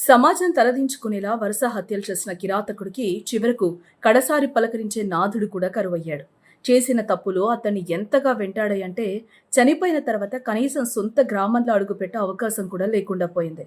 సమాజం తలదించుకునేలా వరుస హత్యలు చేసిన కిరాతకుడికి చివరకు కడసారి పలకరించే నాథుడు కూడా కరువయ్యాడు. చేసిన తప్పులు అతన్ని ఎంతగా వెంటాడాయంటే చనిపోయిన తర్వాత కనీసం సొంత గ్రామంలో అడుగుపెట్టే అవకాశం కూడా లేకుండా పోయింది.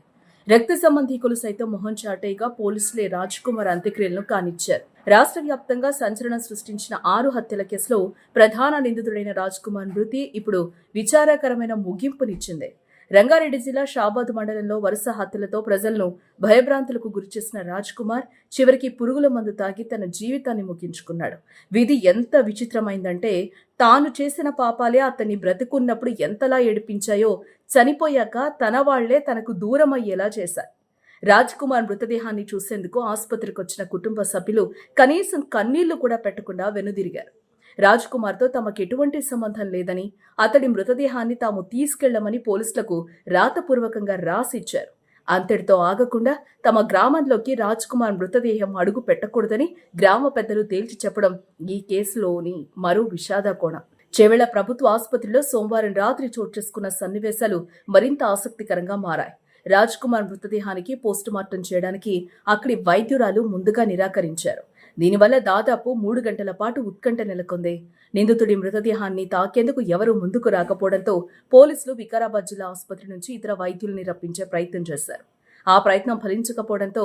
రక్త సంబంధీకులు సైతం మొహం చాటేగా పోలీసులే రాజ్ కుమార్ అంత్యక్రియలను కానిచ్చారు. రాష్ట్ర వ్యాప్తంగా సంచలనం సృష్టించిన 6 హత్యల కేసులో ప్రధాన నిందితుడైన రాజ్ కుమార్ మృతి ఇప్పుడు విచారకరమైన ముగింపునిచ్చింది. రంగారెడ్డి జిల్లా షాబాద్ మండలంలో వరుస హత్యలతో ప్రజలను భయభ్రాంతులకు గురిచేసిన రాజ్ కుమార్ చివరికి పురుగుల మందు తాగి తన జీవితాన్ని ముగించుకున్నాడు. విధి ఎంత విచిత్రమైందంటే తాను చేసిన పాపాలే అతన్ని బ్రతికున్నప్పుడు ఎంతలా ఏడిపించాయో చనిపోయాక తన వాళ్లే తనకు దూరమయ్యేలా చేశారు. రాజ్ కుమార్ మృతదేహాన్ని చూసేందుకు ఆసుపత్రికి వచ్చిన కుటుంబ సభ్యులు కనీసం కన్నీళ్లు కూడా పెట్టకుండా వెనుదిరిగారు. రాజ్ కుమార్తో తమకు ఎటువంటి సంబంధం లేదని, అతడి మృతదేహాన్ని తాము తీసుకెళ్లమని పోలీసులకు రాతపూర్వకంగా రాసిచ్చారు. అంతటితో ఆగకుండా తమ గ్రామంలోకి రాజ్ కుమార్ మృతదేహం అడుగు పెట్టకూడదని గ్రామ పెద్దలు తేల్చి చెప్పడం ఈ కేసులోని మరో విషాద కోణం. చేవెళ్ల ప్రభుత్వ ఆసుపత్రిలో సోమవారం రాత్రి చోటు చేసుకున్న సన్నివేశాలు మరింత ఆసక్తికరంగా మారాయి. రాజ్ కుమార్ మృతదేహానికి పోస్టుమార్టం చేయడానికి అక్కడి వైద్యురాలు ముందుగా నిరాకరించారు. దీనివల్ల దాదాపు 3 గంటల పాటు ఉత్కంఠ నెలకొంది. నిందితుడి మృతదేహాన్ని తాకేందుకు ఎవరూ ముందుకు రాకపోవడంతో పోలీసులు వికారాబాద్ జిల్లా ఆసుపత్రి నుంచి ఇతర వైద్యుల్ని రప్పించే ప్రయత్నం చేశారు. ఆ ప్రయత్నం ఫలించకపోవడంతో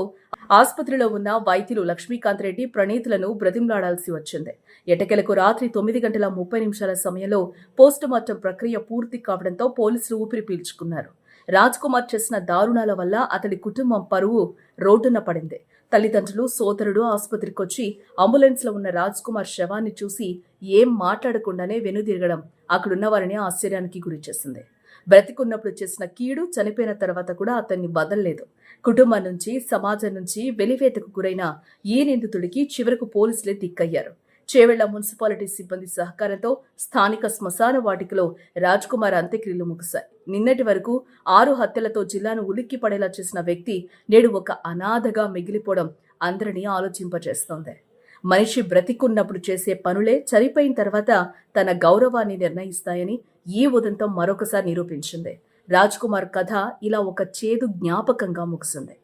ఆసుపత్రిలో ఉన్న వైద్యులు లక్ష్మీకాంత్ రెడ్డి, ప్రణీతులను బ్రతిమలాడాల్సి వచ్చింది. ఎటకెలకు రాత్రి 9:30 సమయంలో పోస్టుమార్టం ప్రక్రియ పూర్తి కావడంతో పోలీసులు ఊపిరి పీల్చుకున్నారు. రాజ్ కుమార్ చేసిన దారుణాల వల్ల అతడి కుటుంబం పరువు రోడ్డున పడింది. తల్లిదండ్రులు, సోదరుడు ఆసుపత్రికి వచ్చి అంబులెన్స్ లో ఉన్న రాజ్ కుమార్ శవాన్ని చూసి ఏం మాట్లాడకుండానే వెనుదిరగడం అక్కడున్న వారిని ఆశ్చర్యానికి గురిచేసింది. బ్రతికున్నప్పుడు చేసిన కీడు చనిపోయిన తర్వాత కూడా అతన్ని వదల్లేదు. కుటుంబం నుంచి, సమాజం నుంచి వెలివేతకు గురైన ఈ నిందితుడికి చివరకు పోలీసులే దిక్కయ్యారు. చేవెళ్ల మున్సిపాలిటీ సిబ్బంది సహకారంతో స్థానిక శ్మశాన వాటికలో రాజ్ కుమార్ అంత్యక్రియలు ముగిశాయి. నిన్నటి వరకు 6 హత్యలతో జిల్లాను ఉలిక్కి పడేలా చేసిన వ్యక్తి నేడు ఒక అనాథగా మిగిలిపోవడం అందరినీ ఆలోచింపజేస్తోంది. మనిషి బ్రతికున్నప్పుడు చేసే పనులే చనిపోయిన తర్వాత తన గౌరవాన్ని నిర్ణయిస్తాయని ఈ ఉదంతం మరొకసారి నిరూపించింది. రాజ్ కుమార్ కథ ఇలా ఒక చేదు జ్ఞాపకంగా ముగిసింది.